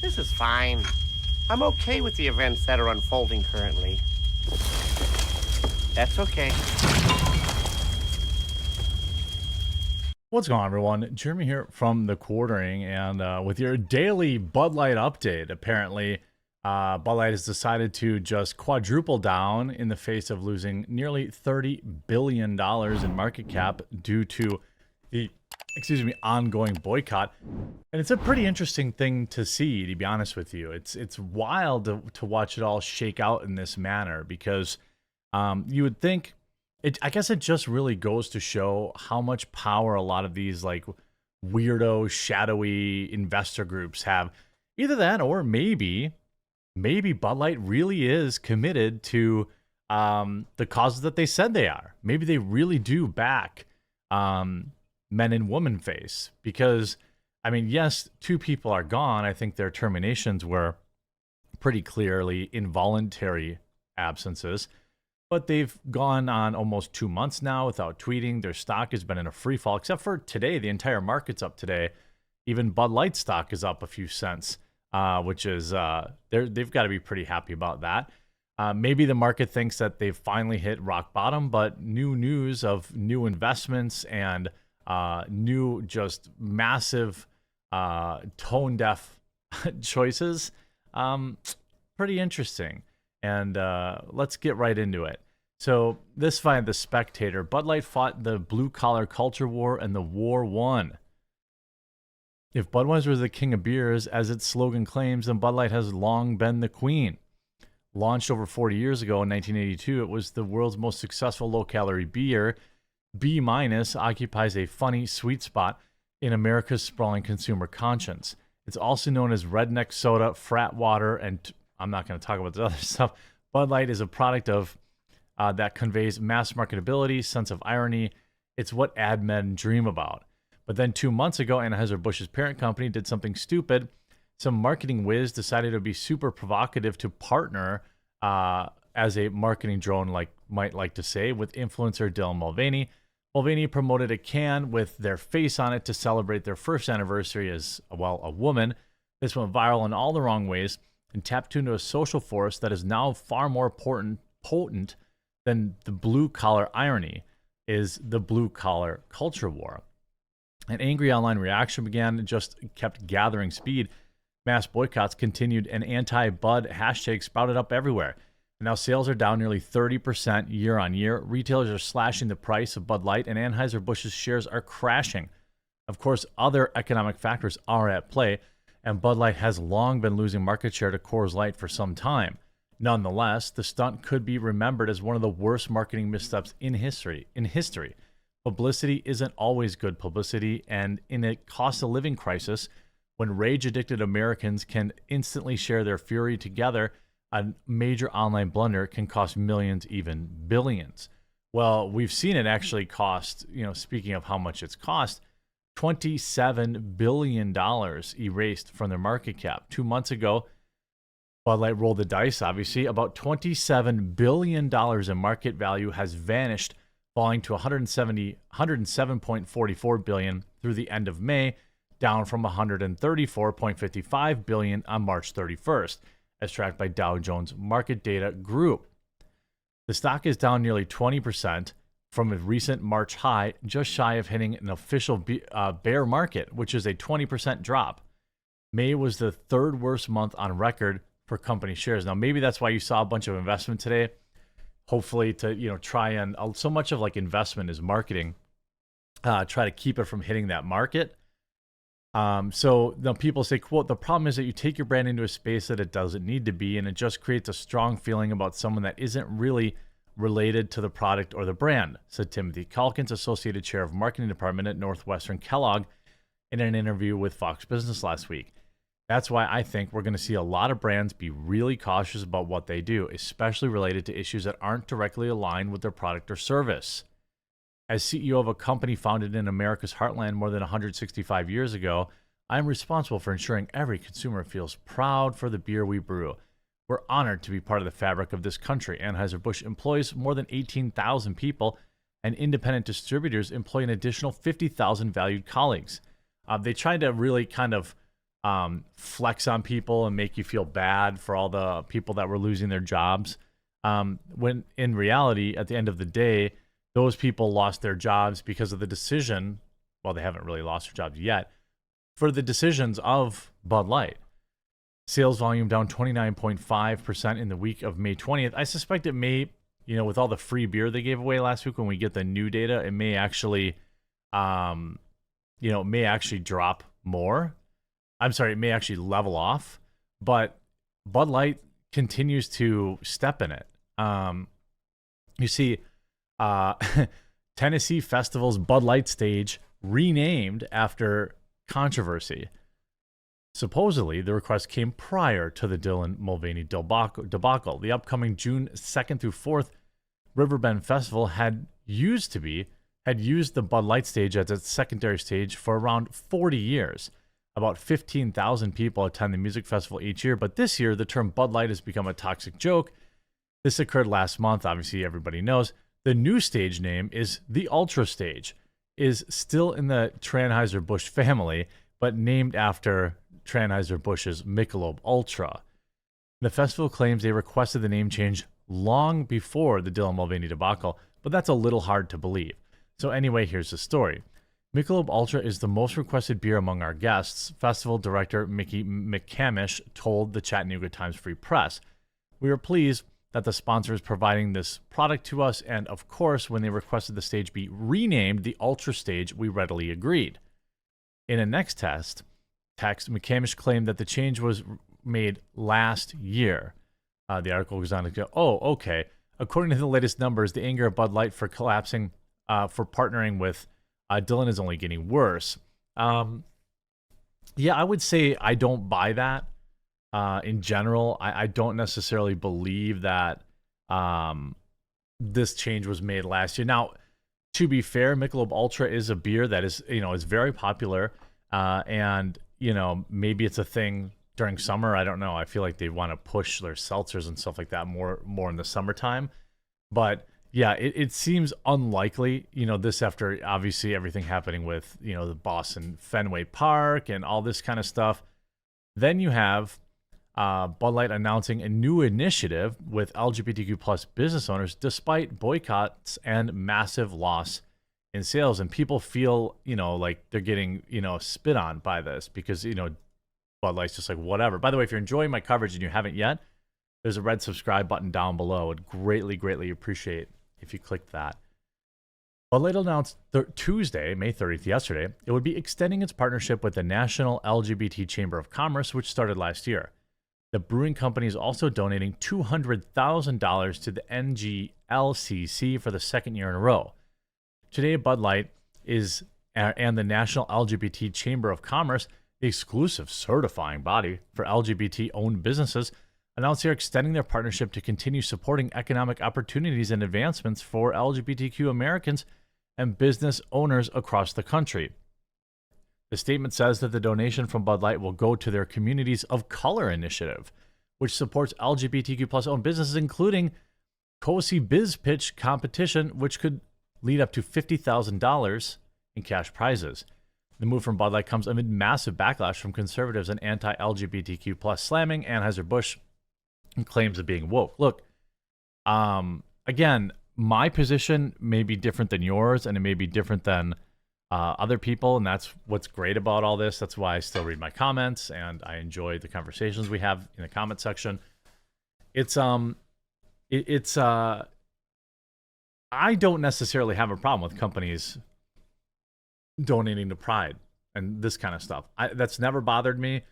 This is fine. I'm okay with the events that are unfolding currently. That's okay. What's going on, everyone? Jeremy here from The Quartering, and with your daily Bud Light update. Apparently, Bud Light has decided to just quadruple down in the face of losing nearly $30 billion in market cap due to the, ongoing boycott. And it's a pretty interesting thing to see, to be honest with you. It's wild to watch it all shake out in this manner because you would think, I guess it just really goes to show how much power a lot of these like weirdo, shadowy investor groups have. Either that, or maybe Bud Light really is committed to the causes that they said they are. Maybe they really do back men and woman face. Because, I mean, yes, 2 people are gone. I think their terminations were pretty clearly involuntary absences. But they've gone on almost 2 months now without tweeting. Their stock has been in a free fall, except for today. The entire market's up today. Even Bud Light stock is up a few cents, which is they've got to be pretty happy about that. Maybe the market thinks that they've finally hit rock bottom, but new news of new investments and new just massive tone deaf choices, pretty interesting. And let's get right into it. So this fight, The Spectator, Bud Light fought the blue-collar culture war and the war won. If Budweiser is the king of beers, as its slogan claims, then Bud Light has long been the queen. Launched over 40 years ago in 1982, it was the world's most successful low-calorie beer. B- occupies a funny sweet spot in America's sprawling consumer conscience. It's also known as redneck soda, frat water, and I'm not going to talk about the other stuff. Bud Light is a product of that conveys mass marketability, sense of irony. It's what ad men dream about. But then 2 months ago, Anheuser-Busch's parent company did something stupid. Some marketing whiz decided it would be super provocative to partner as a marketing drone, might like to say, with influencer Dylan Mulvaney. Mulvaney promoted a can with their face on it to celebrate their first anniversary as, well, a woman. This went viral in all the wrong ways and tapped into a social force that is now far more potent than the blue-collar irony is the blue-collar culture war. An angry online reaction began and just kept gathering speed. Mass boycotts continued and anti-Bud hashtags sprouted up everywhere. And now sales are down nearly 30% year on year. Retailers are slashing the price of Bud Light and Anheuser-Busch's shares are crashing. Of course, other economic factors are at play, and Bud Light has long been losing market share to Coors Light for some time. Nonetheless, the stunt could be remembered as one of the worst marketing missteps in history. Publicity isn't always good publicity, and in a cost of living crisis, when rage-addicted Americans can instantly share their fury together, a major online blunder can cost millions, even billions. Well, we've seen it actually cost, speaking of how much it's cost, $27 billion erased from their market cap. 2 months ago, Bud Light rolled the dice, obviously. About $27 billion in market value has vanished, falling to $107.44 billion through the end of May, down from $134.55 billion on March 31st, as tracked by Dow Jones Market Data Group. The stock is down nearly 20% from a recent March high, just shy of hitting an official bear market, which is a 20% drop. May was the third worst month on record for company shares. Now, maybe that's why you saw a bunch of investment today, hopefully to, try and, so much of like investment is marketing, try to keep it from hitting that market. So now people say, quote, the problem is that you take your brand into a space that it doesn't need to be, and it just creates a strong feeling about someone that isn't really related to the product or the brand, said Timothy Calkins, Associated Chair of Marketing Department at Northwestern Kellogg, in an interview with Fox Business last week. That's why I think we're going to see a lot of brands be really cautious about what they do, especially related to issues that aren't directly aligned with their product or service. As CEO of a company founded in America's heartland more than 165 years ago, I am responsible for ensuring every consumer feels proud for the beer we brew. We're honored to be part of the fabric of this country. Anheuser-Busch employs more than 18,000 people, and independent distributors employ an additional 50,000 valued colleagues. They tried to really kind of flex on people and make you feel bad for all the people that were losing their jobs. When in reality, at the end of the day, those people lost their jobs because of the decision. Well, they haven't really lost their jobs yet, for the decisions of Bud Light. Sales volume down 29.5% in the week of May 20th. I suspect it may, with all the free beer they gave away last week, when we get the new data, it may actually, may actually drop more. I'm sorry, it may actually level off, but Bud Light continues to step in it. You see, Tennessee Festival's Bud Light stage renamed after controversy. Supposedly, the request came prior to the Dylan Mulvaney debacle. The upcoming June 2nd through 4th Riverbend Festival had used the Bud Light stage as its secondary stage for around 40 years. About 15,000 people attend the music festival each year, but this year the term Bud Light has become a toxic joke. This occurred last month, obviously everybody knows. The new stage name is the Ultra Stage, is still in the Anheuser-Busch family, but named after Anheuser-Busch's Michelob Ultra. The festival claims they requested the name change long before the Dylan Mulvaney debacle, but that's a little hard to believe. So anyway, here's the story. Michelob Ultra is the most requested beer among our guests, festival director Mickey McCamish told the Chattanooga Times Free Press. We are pleased that the sponsor is providing this product to us, and of course, when they requested the stage be renamed the Ultra Stage, we readily agreed. In a next text, McCamish claimed that the change was made last year. The article goes on to go, okay. According to the latest numbers, the anger of Bud Light for collapsing, for partnering with Dylan is only getting worse. Yeah, I would say I don't buy that. In general, I don't necessarily believe that this change was made last year. Now, to be fair, Michelob Ultra is a beer that is, is very popular. And, maybe it's a thing during summer. I don't know. I feel like they want to push their seltzers and stuff like that more in the summertime. But yeah, it seems unlikely, this after obviously everything happening with, the Boston Fenway Park and all this kind of stuff. Then you have Bud Light announcing a new initiative with LGBTQ plus business owners despite boycotts and massive loss in sales. And people feel, like they're getting, spit on by this because, Bud Light's just like, whatever. By the way, if you're enjoying my coverage and you haven't yet, there's a red subscribe button down below. I'd greatly appreciate if you clicked that. Bud Light announced Tuesday, May 30th, yesterday, it would be extending its partnership with the National LGBT Chamber of Commerce, which started last year. The brewing company is also donating $200,000 to the NGLCC for the second year in a row. Today, Bud Light and the National LGBT Chamber of Commerce, the exclusive certifying body for LGBT-owned businesses, announced they're extending their partnership to continue supporting economic opportunities and advancements for LGBTQ Americans and business owners across the country. The statement says that the donation from Bud Light will go to their Communities of Color initiative, which supports LGBTQ plus owned businesses, including Cozy Biz Pitch competition, which could lead up to $50,000 in cash prizes. The move from Bud Light comes amid massive backlash from conservatives and anti-LGBTQ plus slamming Anheuser-Busch and claims of being woke. Look, again, my position may be different than yours, and it may be different than other people, and that's what's great about all this. That's why I still read my comments, and I enjoy the conversations we have in the comment section. I don't necessarily have a problem with companies donating to Pride and this kind of stuff. That's never bothered me.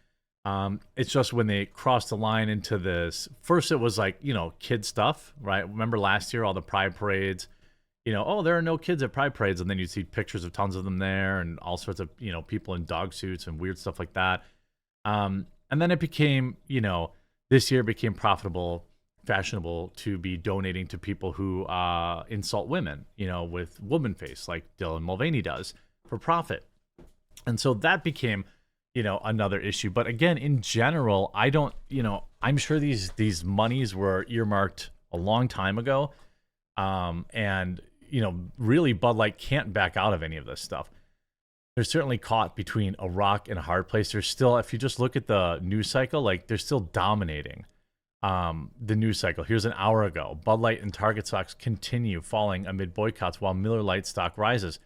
It's just when they cross the line into this, first it was like, kid stuff, right? Remember last year, all the Pride parades, there are no kids at Pride parades. And then you'd see pictures of tons of them there and all sorts of, people in dog suits and weird stuff like that. And then it became, this year became fashionable to be donating to people who insult women, with woman face like Dylan Mulvaney does for profit. And so that became, another issue. But again, in general, I don't, I'm sure these monies were earmarked a long time ago. And, really Bud Light can't back out of any of this stuff. they're certainly caught between a rock and a hard place. They're still, if you just look at the news cycle, like they're still dominating the news cycle. Here's an hour ago. Bud Light and Target stocks continue falling amid boycotts while Miller Lite stock rises.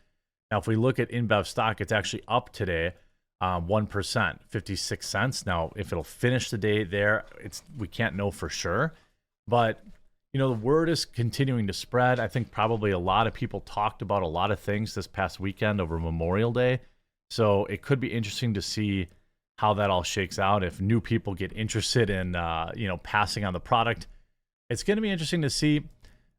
Now, if we look at InBev stock, it's actually up today 1%, 56 cents. Now, if it'll finish the day there, we can't know for sure. But, you know, the word is continuing to spread. I think probably a lot of people talked about a lot of things this past weekend over Memorial Day. So it could be interesting to see how that all shakes out. If new people get interested in, passing on the product, it's going to be interesting to see.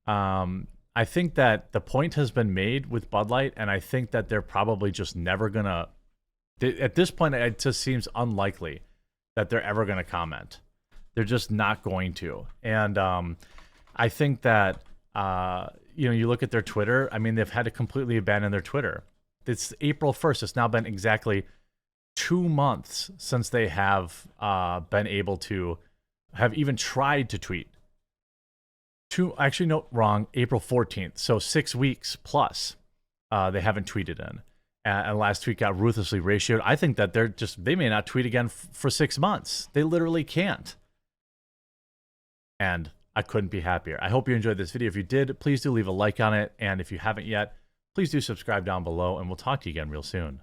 I think that the point has been made with Bud Light, and I think that they're probably just never going to, at this point, it just seems unlikely that they're ever going to comment. They're just not going to. And I think that, you look at their Twitter, I mean, they've had to completely abandon their Twitter. It's April 1st. It's now been exactly 2 months since they have been able to have even tried to tweet. April 14th. So 6 weeks plus they haven't tweeted in. And last tweet got ruthlessly ratioed. I think that they may not tweet again for 6 months. They literally can't. And I couldn't be happier. I hope you enjoyed this video. If you did, please do leave a like on it. And if you haven't yet, please do subscribe down below, and we'll talk to you again real soon.